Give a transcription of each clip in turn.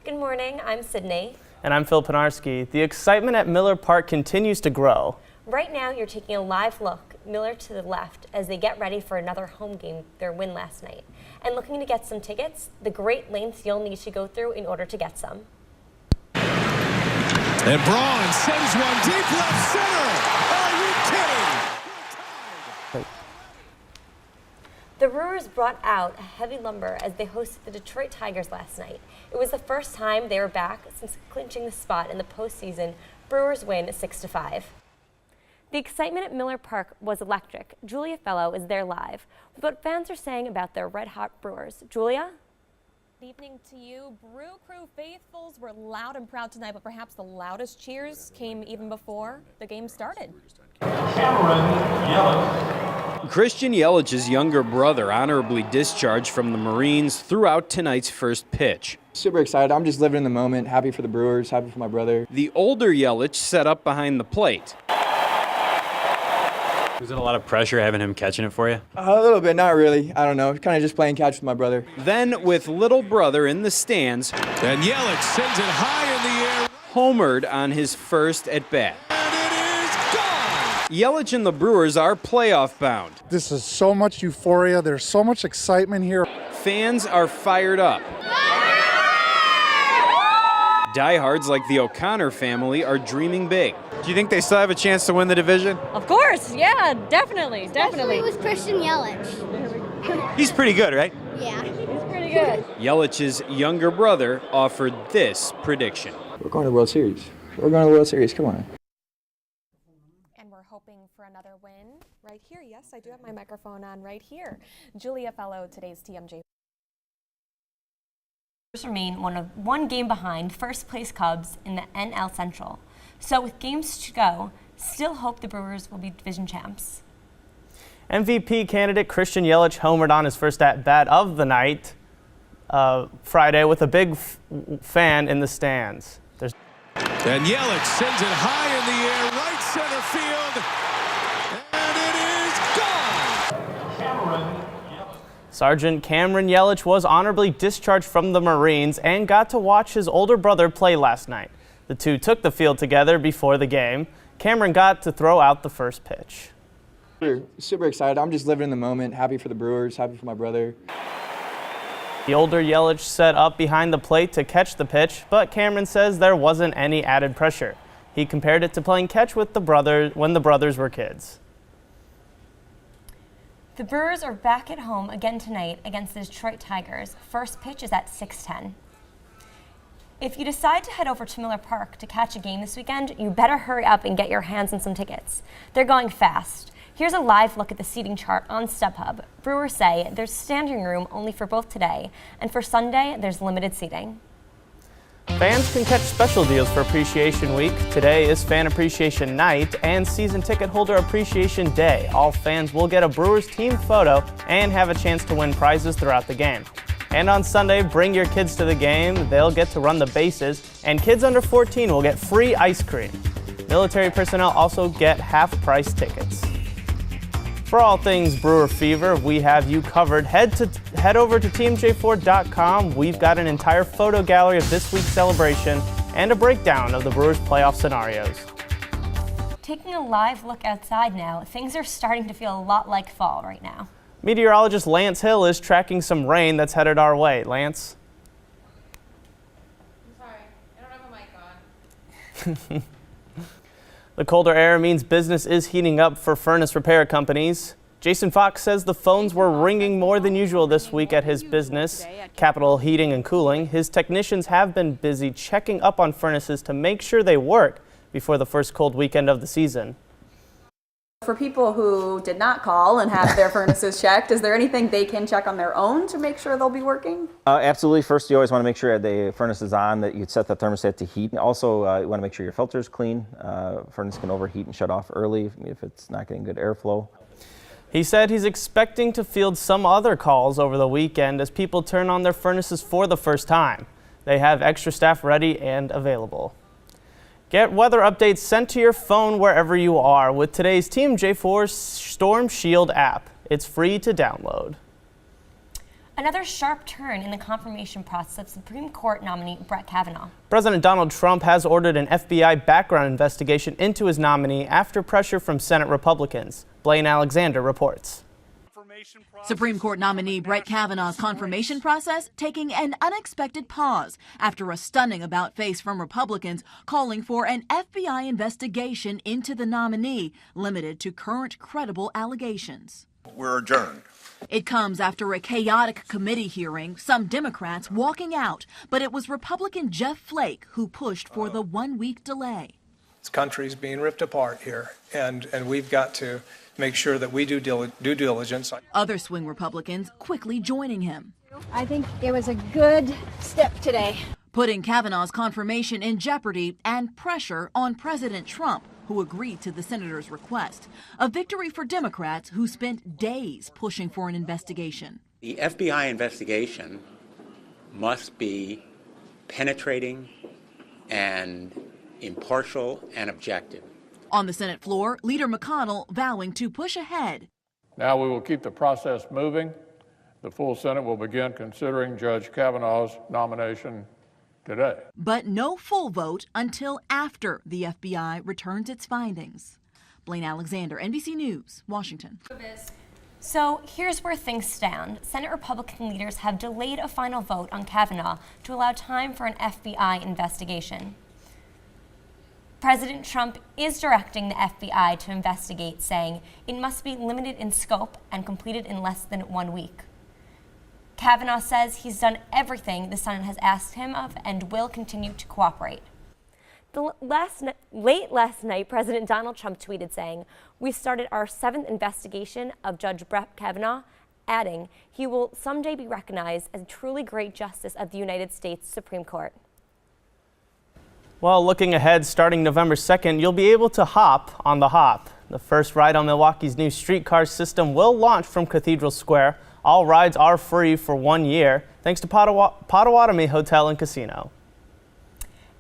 Good morning, I'm Sydney. And I'm Phil Penarski. The excitement at Miller Park continues to grow. Right now, you're taking a live look, Miller to the left, as they get ready for another home game, their win last night. And looking to get some tickets, the great lengths you'll need to go through in order to get some. And Braun sends one deep left center. Are you kidding? The Brewers brought out a heavy lumber as they hosted the Detroit Tigers last night. It was the first time they were back since clinching the spot in the postseason. Brewers win 6-5. The excitement at Miller Park was electric. Julia Fellow is there live with what fans are saying about their red-hot Brewers. Julia? Good evening to you. Brew Crew faithfuls were loud and proud tonight, but perhaps the loudest cheers came even before the game started. Christian Yelich's younger brother honorably discharged from the Marines throughout tonight's first pitch. Super excited. I'm just living in the moment. Happy for the Brewers, happy for my brother. The older Yelich set up behind the plate. Was it a lot of pressure having him catching it for you? A little bit, not really. I don't know. Kind of just playing catch with my brother. Then, with little brother in the stands, And Yelich sends it high in the air. homered on his first at-bat. And it is gone. Yelich and the Brewers are playoff bound. This is so much euphoria. There's so much excitement here. Fans are fired up. Diehards like the O'Connor family are dreaming big. Do you think they still have a chance to win the division? Of course, yeah, definitely. Especially with Christian Yelich. He's pretty good, right? Yeah. Pretty good. Yelich's younger brother offered this prediction. We're going to the World Series. We're going to the World Series. Come on. And we're hoping for another win right here. Yes, I do have my microphone on right here. Julia Fellow, today's TMJ. Remain one game behind first place Cubs in the NL Central. So with games to go, still hope the Brewers will be division champs. MVP candidate Christian Yelich homered on his first at-bat of the night Friday with a big fan in the stands. And Yelich sends it high in the air, right center field. And it is gone. Sergeant Cameron Yelich was honorably discharged from the Marines and got to watch his older brother play last night. The two took the field together before the game. Cameron got to throw out the first pitch. Super excited. I'm just living in the moment. Happy for the Brewers, happy for my brother. The older Yelich set up behind the plate to catch the pitch, but Cameron says there wasn't any added pressure. He compared it to playing catch with when the brothers were kids. The Brewers are back at home again tonight against the Detroit Tigers. First pitch is at 6:10. If you decide to head over to Miller Park to catch a game this weekend, you better hurry up and get your hands on some tickets. They're going fast. Here's a live look at the seating chart on StubHub. Brewers say there's standing room only for both today, and for Sunday, there's limited seating. Fans can catch special deals for Appreciation Week. Today is Fan Appreciation Night and Season Ticket Holder Appreciation Day. All fans will get a Brewers team photo and have a chance to win prizes throughout the game. And on Sunday, bring your kids to the game. They'll get to run the bases, and kids under 14 will get free ice cream. Military personnel also get half-price tickets. For all things Brewer Fever, we have you covered. Head over to TMJ4.com. We've got an entire photo gallery of this week's celebration and a breakdown of the Brewers' playoff scenarios. Taking a live look outside now, things are starting to feel a lot like fall right now. Meteorologist Lance Hill is tracking some rain that's headed our way. Lance? I'm sorry, I don't have a mic on. The colder air means business is heating up for furnace repair companies. Jason Fox says the phones were ringing more than usual this week at his business, Capital Heating and Cooling. His technicians have been busy checking up on furnaces to make sure they work before the first cold weekend of the season. For people who did not call and have their furnaces checked, is there anything they can check on their own to make sure they'll be working? Absolutely. First, you always want to make sure the furnace is on, that you set the thermostat to heat. Also, you want to make sure your filter is clean. Furnace can overheat and shut off early if it's not getting good airflow. He said he's expecting to field some other calls over the weekend as people turn on their furnaces for the first time. They have extra staff ready and available. Get weather updates sent to your phone wherever you are with today's TMJ4 Storm Shield app. It's free to download. Another sharp turn in the confirmation process of Supreme Court nominee Brett Kavanaugh. President Donald Trump has ordered an FBI background investigation into his nominee after pressure from Senate Republicans. Blaine Alexander reports. Supreme Court nominee Brett Kavanaugh's confirmation process taking an unexpected pause after a stunning about-face from Republicans calling for an FBI investigation into the nominee, limited to current credible allegations. We're adjourned. It comes after a chaotic committee hearing, some Democrats walking out, but it was Republican Jeff Flake who pushed for the one-week delay. This country's being ripped apart here, and we've got to make sure that we do due diligence. Other swing Republicans quickly joining him. I think it was a good step today. Putting Kavanaugh's confirmation in jeopardy and pressure on President Trump, who agreed to the senator's request. A victory for Democrats who spent days pushing for an investigation. The FBI investigation must be penetrating and impartial and objective. On the Senate floor, Leader McConnell vowing to push ahead. Now we will keep the process moving. The full Senate will begin considering Judge Kavanaugh's nomination today. But no full vote until after the FBI returns its findings. Blaine Alexander, NBC News, Washington. So here's where things stand. Senate Republican leaders have delayed a final vote on Kavanaugh to allow time for an FBI investigation. President Trump is directing the FBI to investigate, saying it must be limited in scope and completed in less than 1 week. Kavanaugh says he's done everything the Senate has asked him of and will continue to cooperate. Late last night, President Donald Trump tweeted saying, "We started our 7th investigation of Judge Brett Kavanaugh," adding he will someday be recognized as a truly great justice of the United States Supreme Court. Well, looking ahead, starting November 2nd, you'll be able to hop on the Hop. The first ride on Milwaukee's new streetcar system will launch from Cathedral Square. All rides are free for 1 year, thanks to Potawatomi Hotel and Casino.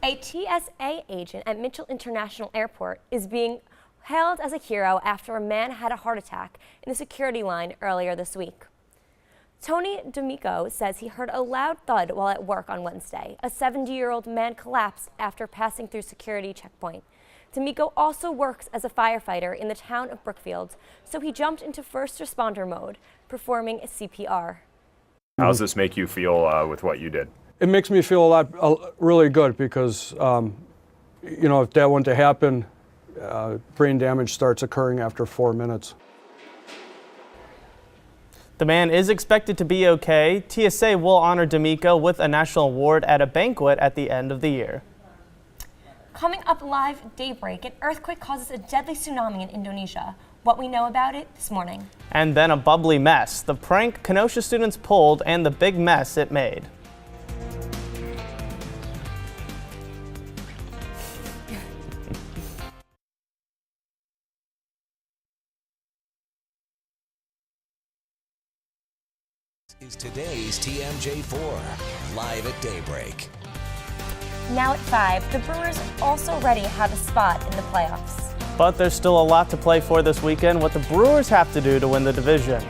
A TSA agent at Mitchell International Airport is being hailed as a hero after a man had a heart attack in the security line earlier this week. Tony D'Amico says he heard a loud thud while at work on Wednesday. A 70-year-old man collapsed after passing through security checkpoint. D'Amico also works as a firefighter in the town of Brookfield, so he jumped into first responder mode, performing CPR. How does this make you feel with what you did? It makes me feel really good because, you know, if that were to happen, brain damage starts occurring after 4 minutes. The man is expected to be okay. TSA will honor D'Amico with a national award at a banquet at the end of the year. Coming up live at daybreak, an earthquake causes a deadly tsunami in Indonesia. What we know about it this morning. And then a bubbly mess. The prank Kenosha students pulled and the big mess it made. Is today's TMJ4, live at daybreak. Now at 5, the Brewers also ready to have a spot in the playoffs. But there's still a lot to play for this weekend. What the Brewers have to do to win the division.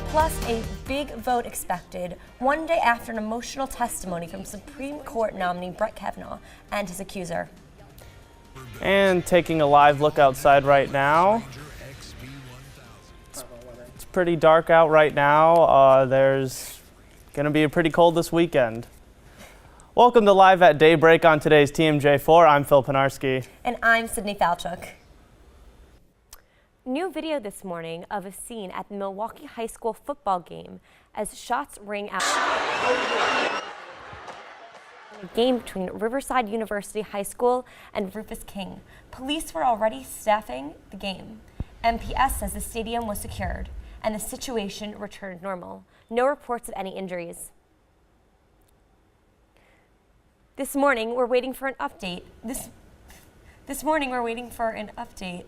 Plus a big vote expected 1 day after an emotional testimony from Supreme Court nominee Brett Kavanaugh and his accuser. And taking a live look outside right now. It's pretty dark out right now. There's going to be pretty cold this weekend. Welcome to Live at Daybreak on today's TMJ4. I'm Phil Penarski. And I'm Sydney Falchuk. New video this morning of a scene at the Milwaukee High School football game as shots ring out. A game between Riverside University High School and Rufus King. Police were already staffing the game. MPS says the stadium was secured and the situation returned normal. No reports of any injuries. This morning, we're waiting for an update. This morning, we're waiting for an update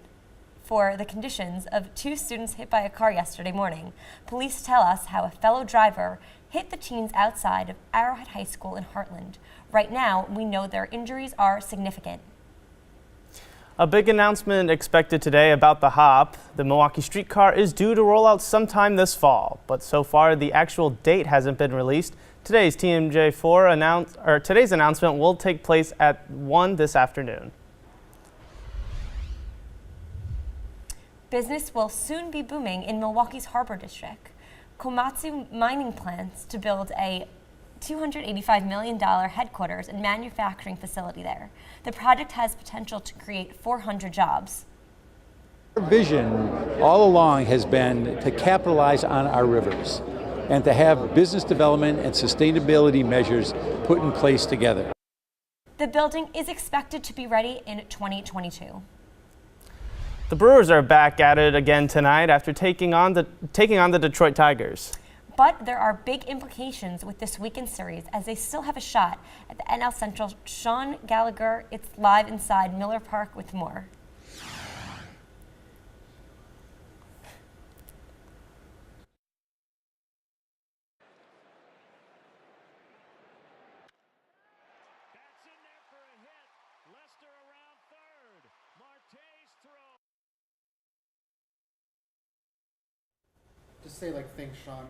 for the conditions of 2 students hit by a car yesterday morning. Police tell us how a fellow driver hit the teens outside of Arrowhead High School in Heartland. Right now, we know their injuries are significant. A big announcement expected today about the Hop. The Milwaukee streetcar is due to roll out sometime this fall, but so far the actual date hasn't been released. Today's today's announcement will take place at 1 this afternoon. Business will soon be booming in Milwaukee's Harbor District. Komatsu Mining plans to build a $285 million headquarters and manufacturing facility there. The project has potential to create 400 jobs. Our vision all along has been to capitalize on our rivers and to have business development and sustainability measures put in place together. The building is expected to be ready in 2022. The Brewers are back at it again tonight after taking on the Detroit Tigers. But there are big implications with this weekend series as they still have a shot at the NL Central. Sean Gallagher, it's live inside Miller Park with more. Just say like, thanks, Sean.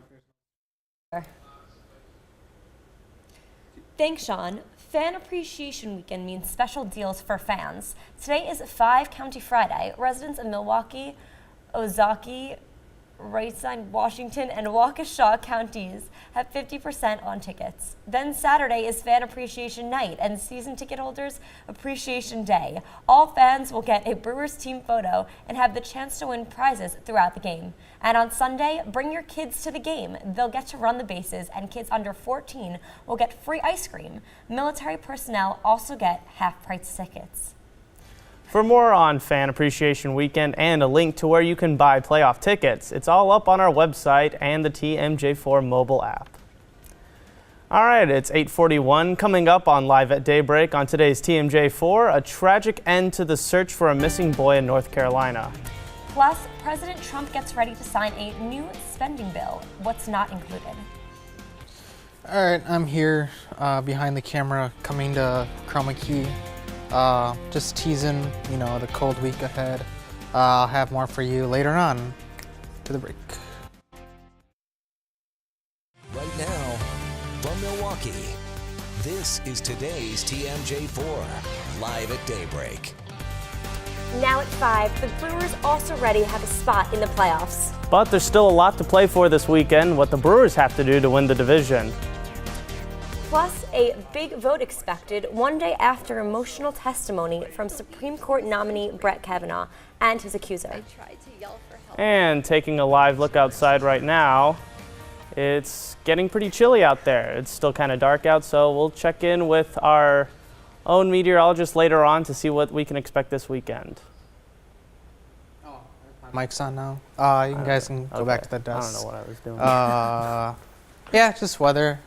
Thanks, Sean. Fan Appreciation Weekend means special deals for fans. Today is 5 County Friday. Residents of Milwaukee, Ozaukee, Wrightside, Washington, and Waukesha counties have 50% on tickets. Then Saturday is Fan Appreciation Night and Season Ticket Holders Appreciation Day. All fans will get a Brewers team photo and have the chance to win prizes throughout the game. And on Sunday, bring your kids to the game. They'll get to run the bases, and kids under 14 will get free ice cream. Military personnel also get half-price tickets. For more on Fan Appreciation Weekend and a link to where you can buy playoff tickets, it's all up on our website and the TMJ4 mobile app. All right, it's 8:41. Coming up on Live at Daybreak on today's TMJ4, a tragic end to the search for a missing boy in North Carolina. Plus, President Trump gets ready to sign a new spending bill. What's not included? All right, I'm here behind the camera coming to Chroma Key. Just teasing, the cold week ahead. I'll have more for you later on. To the break. Right now, from Milwaukee, this is today's TMJ4, Live at Daybreak. Now at 5, the Brewers also ready to have a spot in the playoffs. But there's still a lot to play for this weekend, what the Brewers have to do to win the division. Plus, a big vote expected one day after emotional testimony from Supreme Court nominee Brett Kavanaugh and his accuser. I tried to yell for help. And taking a live look outside right now, it's getting pretty chilly out there. It's still kind of dark out, so we'll check in with our own meteorologist later on to see what we can expect this weekend. Mic's on now. You guys can go back to the desk. I don't know what I was doing. Yeah, just weather,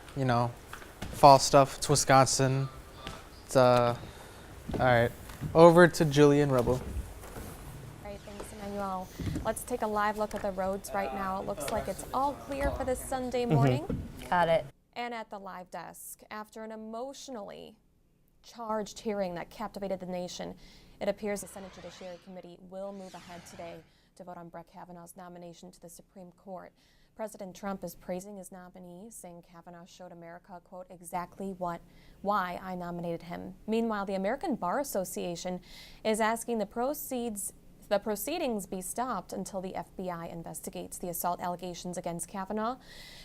fall stuff. It's Wisconsin. It's all right. Over to Julian Rebel. All right, thanks, Emmanuel. Let's take a live look at the roads right now. It looks like it's all clear for this Sunday morning. Got it. And at the live desk, after an emotionally charged hearing that captivated the nation, it appears the Senate Judiciary Committee will move ahead today to vote on Brett Kavanaugh's nomination to the Supreme Court. President Trump is praising his nominee, saying Kavanaugh showed America, quote, exactly why I nominated him. Meanwhile, the American Bar Association is asking the proceedings be stopped until the FBI investigates the assault allegations against Kavanaugh.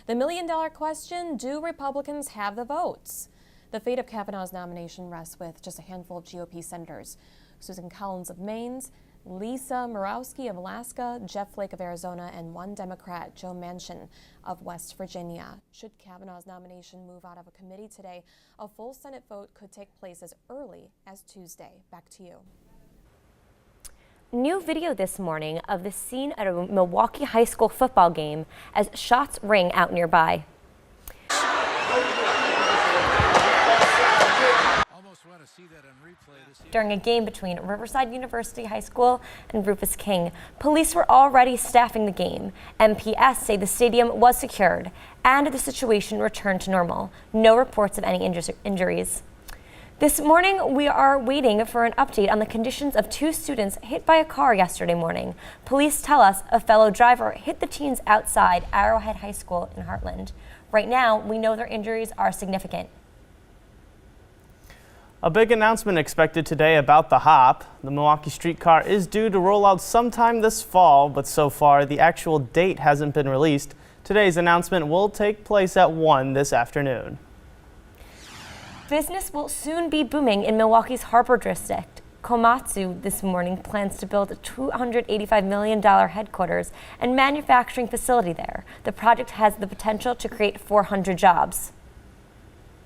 The million-dollar question, do Republicans have the votes? The fate of Kavanaugh's nomination rests with just a handful of GOP senators. Susan Collins of Maine, Lisa Murkowski of Alaska, Jeff Flake of Arizona, and one Democrat, Joe Manchin of West Virginia. Should Kavanaugh's nomination move out of a committee today, a full Senate vote could take place as early as Tuesday. Back to you. New video this morning of the scene at a Milwaukee high school football game as shots ring out nearby. During a game between Riverside University High School and Rufus King, police were already staffing the game. MPS say the stadium was secured and the situation returned to normal. No reports of any injuries. This morning, we are waiting for an update on the conditions of 2 students hit by a car yesterday morning. Police tell us a fellow driver hit the teens outside Arrowhead High School in Heartland. Right now, we know their injuries are significant. A big announcement expected today about the Hop. The Milwaukee streetcar is due to roll out sometime this fall, but so far the actual date hasn't been released. Today's announcement will take place at 1 this afternoon. Business will soon be booming in Milwaukee's Harbor District. Komatsu this morning plans to build a $285 million headquarters and manufacturing facility there. The project has the potential to create 400 jobs.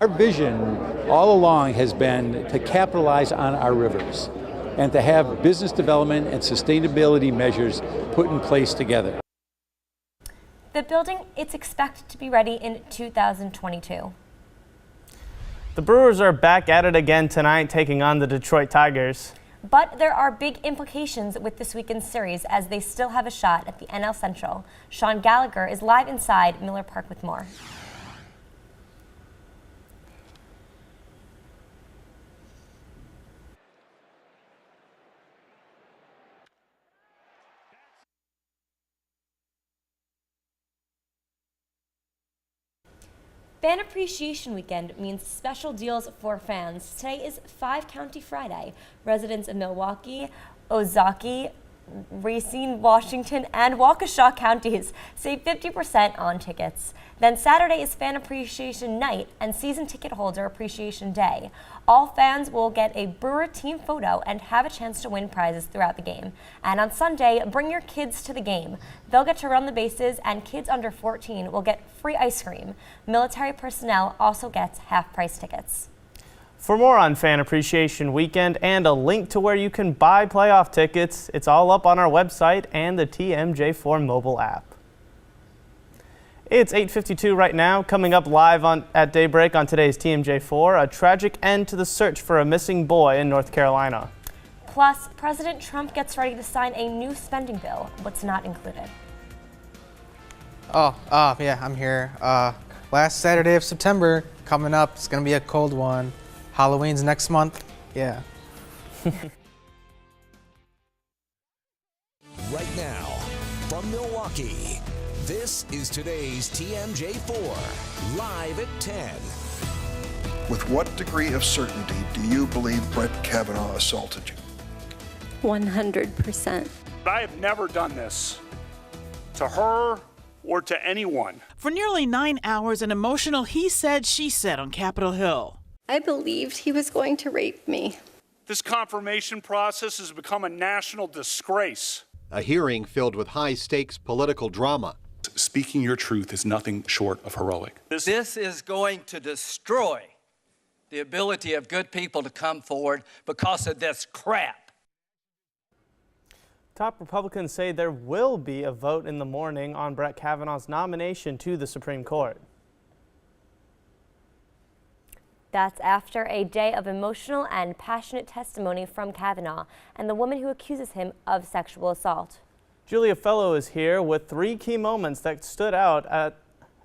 Our vision all along has been to capitalize on our rivers and to have business development and sustainability measures put in place together. The building is expected to be ready in 2022. The Brewers are back at it again tonight, taking on the Detroit Tigers. But there are big implications with this weekend's series as they still have a shot at the NL Central. Sean Gallagher is live inside Miller Park with more. Fan Appreciation Weekend means special deals for fans. Today is 5 County Friday. Residents of Milwaukee, Ozaukee, Racine, Washington, and Waukesha counties save 50% on tickets. Then Saturday is Fan Appreciation Night and Season Ticket Holder Appreciation Day. All fans will get a Brewer team photo and have a chance to win prizes throughout the game. And on Sunday, bring your kids to the game. They'll get to run the bases, and kids under 14 will get free ice cream. Military personnel also gets half-price tickets. For more on Fan Appreciation Weekend and a link to where you can buy playoff tickets, it's all up on our website and the TMJ4 mobile app. It's 8:52 right now. Coming up live at daybreak on today's TMJ4, a tragic end to the search for a missing boy in North Carolina. Plus, President Trump gets ready to sign a new spending bill. What's not included? Yeah, I'm here. Last Saturday of September coming up. It's gonna be a cold one. Halloween's next month. Yeah. Right now, from Milwaukee, this is today's TMJ4, live at 10. With what degree of certainty do you believe Brett Kavanaugh assaulted you? 100%. I have never done this to her or to anyone. For nearly 9 hours, an emotional he said, she said on Capitol Hill. I believed he was going to rape me. This confirmation process has become a national disgrace. A hearing filled with high-stakes political drama. Speaking your truth is nothing short of heroic. This is going to destroy the ability of good people to come forward because of this crap. Top Republicans say there will be a vote in the morning on Brett Kavanaugh's nomination to the Supreme Court. That's after a day of emotional and passionate testimony from Kavanaugh and the woman who accuses him of sexual assault. Julia Fellow is here with 3 key moments that stood out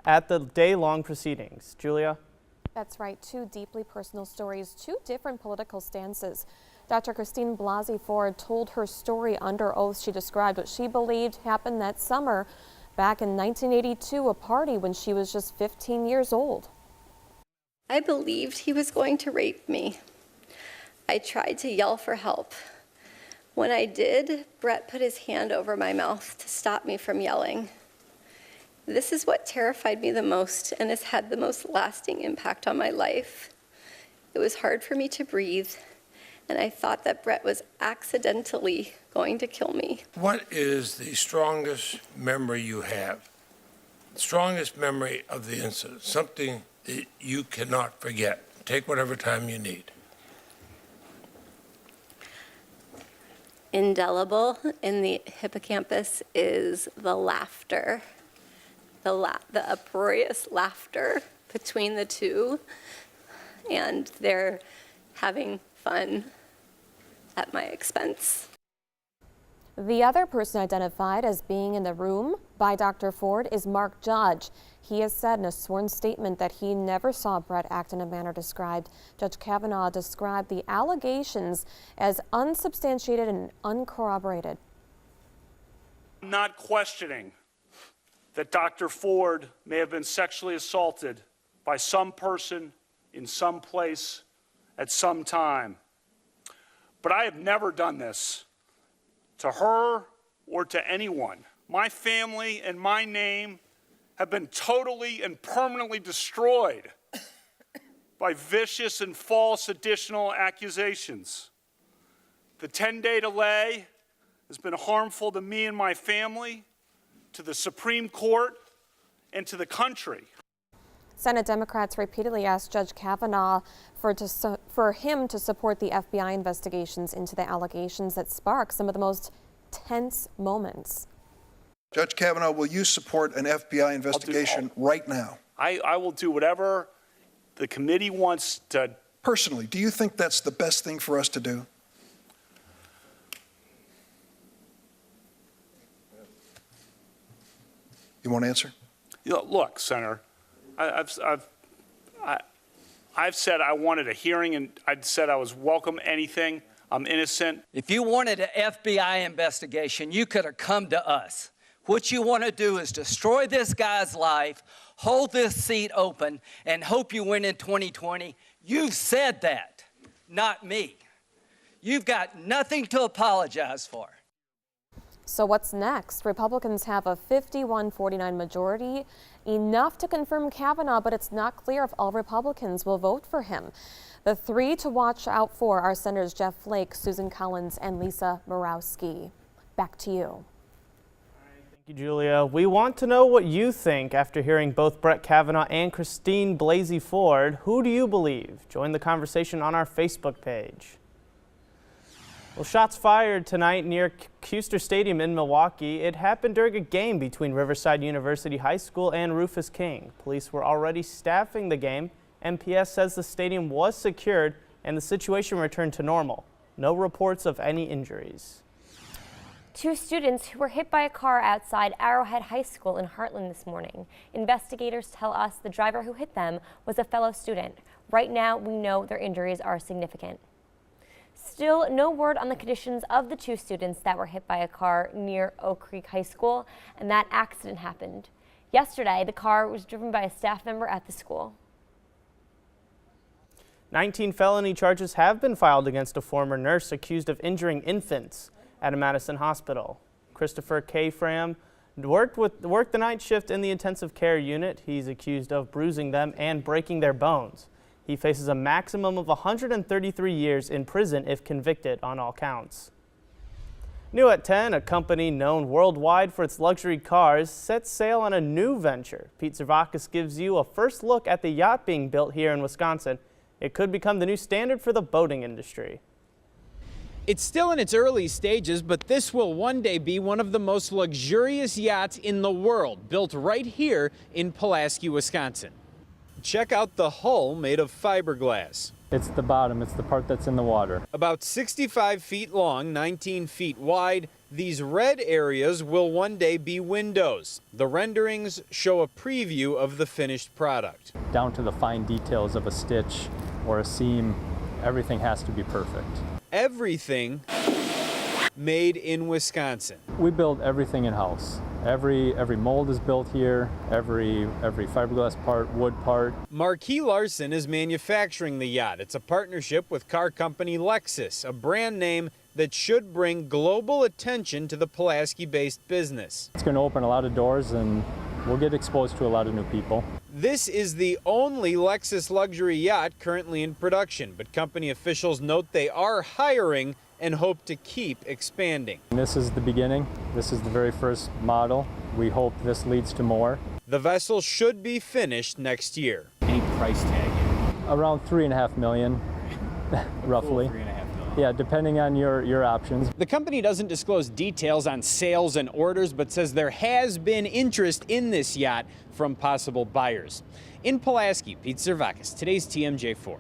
at the day-long proceedings. Julia? That's right, 2 deeply personal stories, 2 different political stances. Dr. Christine Blasey Ford told her story under oath. She described what she believed happened that summer back in 1982, a party when she was just 15 years old. I believed he was going to rape me. I tried to yell for help. When I did, Brett put his hand over my mouth to stop me from yelling. This is what terrified me the most and has had the most lasting impact on my life. It was hard for me to breathe, and I thought that Brett was accidentally going to kill me. What is the strongest memory you have? The strongest memory of the incident, something that you cannot forget. Take whatever time you need. Indelible in the hippocampus is the laughter, the uproarious laughter between the two, and they're having fun at my expense. The other person identified as being in the room by Dr. Ford is Mark Judge. He has said in a sworn statement that he never saw Brett act in a manner described. Judge Kavanaugh described the allegations as unsubstantiated and uncorroborated. I'm not questioning that Dr. Ford may have been sexually assaulted by some person in some place at some time. But I have never done this to her or to anyone. My family and my name have been totally and permanently destroyed by vicious and false additional accusations. The 10-day delay has been harmful to me and my family, to the Supreme Court, and to the country. Senate Democrats repeatedly asked Judge Kavanaugh for him to support the FBI investigations into the allegations that sparked some of the most tense moments. Judge Kavanaugh, will you support an FBI investigation right now? I will do whatever the committee wants to. Personally, do you think that's the best thing for us to do? You won't answer? Look, Senator, I've said I wanted a hearing, and I've said I was welcome anything. I'm innocent. If you wanted an FBI investigation, you could have come to us. What you want to do is destroy this guy's life, hold this seat open, and hope you win in 2020. You've said that, not me. You've got nothing to apologize for. So what's next? Republicans have a 51-49 majority, enough to confirm Kavanaugh, but it's not clear if all Republicans will vote for him. The three to watch out for are Senators Jeff Flake, Susan Collins, and Lisa Murkowski. Back to you. Thank you, Julia. We want to know what you think after hearing both Brett Kavanaugh and Christine Blasey Ford. Who do you believe? Join the conversation on our Facebook page. Well, shots fired tonight near Custer Stadium in Milwaukee. It happened during a game between Riverside University High School and Rufus King. Police were already staffing the game. MPS says the stadium was secured and the situation returned to normal. No reports of any injuries. Two students who were hit by a car outside Arrowhead High School in Heartland this morning. Investigators tell us the driver who hit them was a fellow student. Right now, we know their injuries are significant. Still, no word on the conditions of the two students that were hit by a car near Oak Creek High School, and that accident happened. Yesterday, the car was driven by a staff member at the school. 19 felony charges have been filed against a former nurse accused of injuring infants at a Madison hospital. Christopher K. Fram worked the night shift in the intensive care unit. He's accused of bruising them and breaking their bones. He faces a maximum of 133 years in prison if convicted on all counts. New at 10, a company known worldwide for its luxury cars sets sail on a new venture. Pete Zervakis gives you a first look at the yacht being built here in Wisconsin. It could become the new standard for the boating industry. It's still in its early stages, but this will one day be one of the most luxurious yachts in the world, built right here in Pulaski, Wisconsin. Check out the hull made of fiberglass. It's the bottom, it's the part that's in the water. About 65 feet long, 19 feet wide, these red areas will one day be windows. The renderings show a preview of the finished product. Down to the fine details of a stitch or a seam, everything has to be perfect. Everything made in Wisconsin. We build everything in-house. Every mold is built here, every fiberglass part, wood part. Marquis Larson is manufacturing the yacht. It's a partnership with car company Lexus, a brand name that should bring global attention to the Pulaski-based business. It's going to open a lot of doors and we'll get exposed to a lot of new people. This is the only Lexus luxury yacht currently in production, but company officials note they are hiring and hope to keep expanding. This is the beginning. This is the very first model. We hope this leads to more. The vessel should be finished next year. Any price tag? Around $3.5 million, roughly. $3.5 million. Yeah, depending on your options. The company doesn't disclose details on sales and orders, but says there has been interest in this yacht from possible buyers. In Pulaski, Pete Zervakis, today's TMJ4.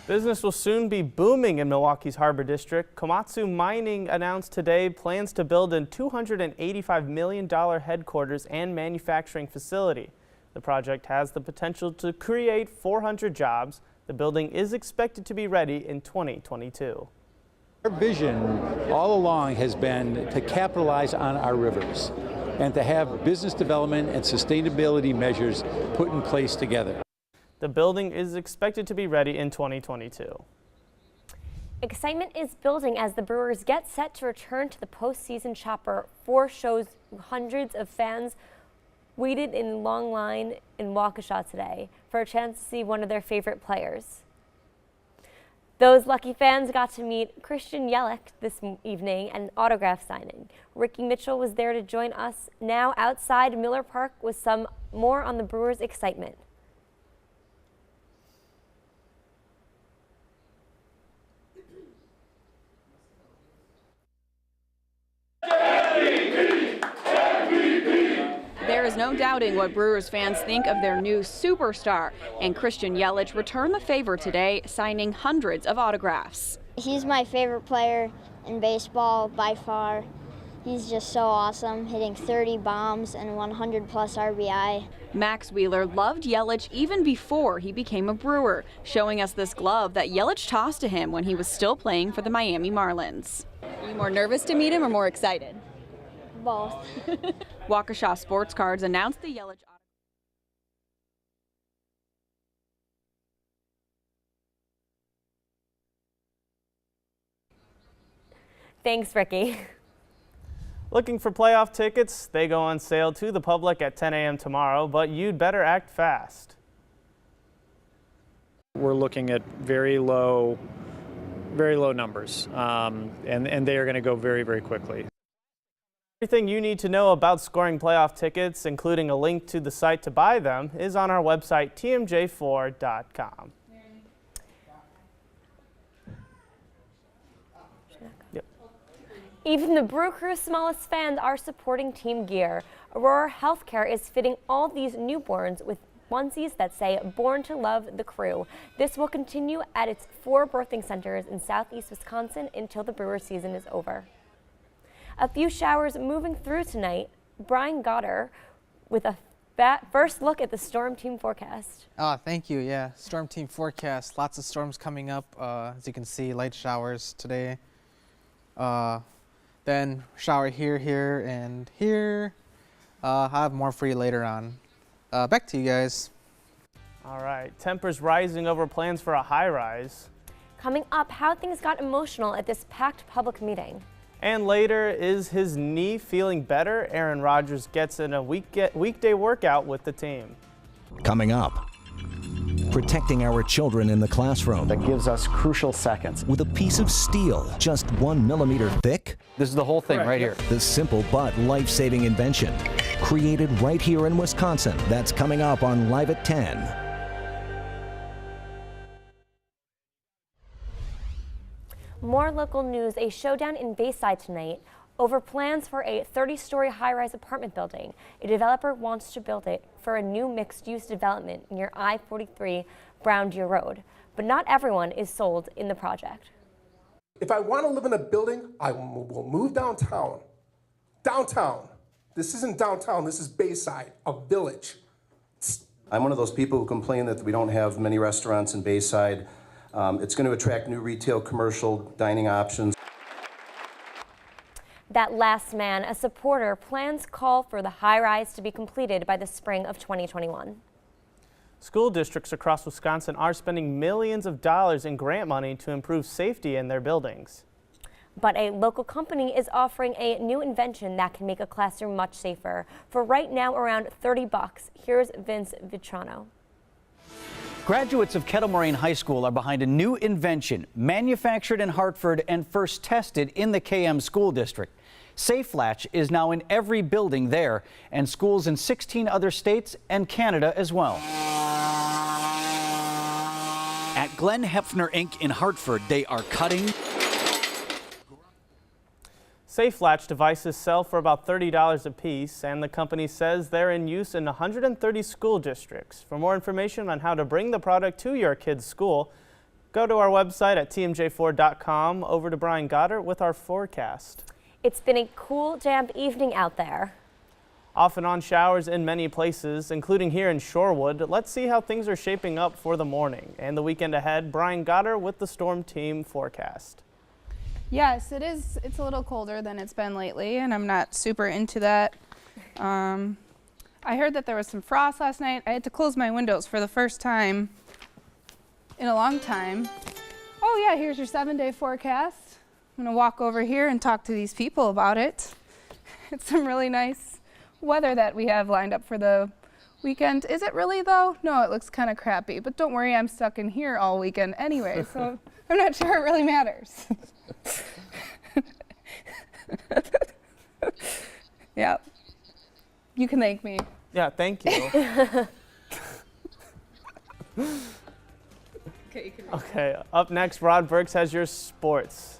Business will soon be booming in Milwaukee's Harbor District. Komatsu Mining announced today plans to build a $285 million headquarters and manufacturing facility. The project has the potential to create 400 jobs. The building is expected to be ready in 2022. Our vision all along has been to capitalize on our rivers and to have business development and sustainability measures put in place together. The building is expected to be ready in 2022. Excitement is building as the Brewers get set to return to the postseason chopper. 4 shows, hundreds of fans waited in long line in Waukesha today for a chance to see one of their favorite players. Those lucky fans got to meet Christian Yelich this evening at an autograph signing. Ricky Mitchell was there to join us now outside Miller Park with some more on the Brewers' excitement. There is no doubting what Brewers fans think of their new superstar, and Christian Yelich returned the favor today, signing hundreds of autographs. He's my favorite player in baseball by far. He's just so awesome, hitting 30 bombs and 100 plus RBI. Max Wheeler loved Yelich even before he became a Brewer, showing us this glove that Yelich tossed to him when he was still playing for the Miami Marlins. Are you more nervous to meet him or more excited? Both. Waukesha Sports Cards announced the Yelich. Thanks, Ricky. Looking for playoff tickets? They go on sale to the public at 10 a.m. tomorrow, but you'd better act fast. We're looking at very low numbers, and they are going to go very, very quickly. Everything you need to know about scoring playoff tickets, including a link to the site to buy them, is on our website, tmj4.com. Yep. Even the Brew Crew's smallest fans are supporting Team Gear. Aurora Healthcare is fitting all these newborns with onesies that say "Born to Love the Crew." This will continue at its 4 birthing centers in southeast Wisconsin until the Brewer season is over. A few showers moving through tonight. Brian Goddard with a first look at the Storm Team forecast. Thank you. Yeah, Storm Team forecast. Lots of storms coming up. As you can see, light showers today. Then shower here, and here. I'll have more for you later on. Back to you guys. All right. Tempers rising over plans for a high rise. Coming up, how things got emotional at this packed public meeting. And later, is his knee feeling better? Aaron Rodgers gets in a weekday workout with the team. Coming up, protecting our children in the classroom. That gives us crucial seconds. With a piece of steel just 1 millimeter thick. This is the whole thing right here. The simple but life-saving invention, created right here in Wisconsin. That's coming up on Live at 10. More local news, a showdown in Bayside tonight over plans for a 30-story high-rise apartment building. A developer wants to build it for a new mixed-use development near I-43 Brown Deer Road, but not everyone is sold in the project. If I want to live in a building, I will move downtown. Downtown. This isn't downtown, this is Bayside, a village. I'm one of those people who complain that we don't have many restaurants in Bayside. It's going to attract new retail, commercial dining options. That last man, a supporter, plans call for the high-rise to be completed by the spring of 2021. School districts across Wisconsin are spending millions of dollars in grant money to improve safety in their buildings. But a local company is offering a new invention that can make a classroom much safer. For right now, around $30. Here's Vince Vitrano. Graduates of Kettle Moraine High School are behind a new invention manufactured in Hartford and first tested in the KM School District. Safe Latch is now in every building there and schools in 16 other states and Canada as well. At Glenn Hefner Inc. in Hartford, they are cutting. Safe Latch devices sell for about $30 a piece, and the company says they're in use in 130 school districts. For more information on how to bring the product to your kid's school, Go to our website at tmj4.com. Over to Brian Goddard with our forecast. It's been a cool, damp evening out there. Off and on showers in many places, including here in Shorewood. Let's see how things are shaping up for the morning and the weekend ahead. Brian Goddard with the Storm Team forecast. Yes, it is. It's a little colder than it's been lately, and I'm not super into that. I heard that there was some frost last night. I had to close my windows for the first time in a long time. Oh yeah, here's your 7-day forecast. I'm gonna walk over here and talk to these people about it. It's some really nice weather that we have lined up for the weekend. Is it really though? No, it looks kind of crappy, but don't worry, I'm stuck in here all weekend anyway, so I'm not sure it really matters. Yeah, you can thank me. Yeah, thank you. Okay, you can. Okay, up next, Rod Burks has your sports.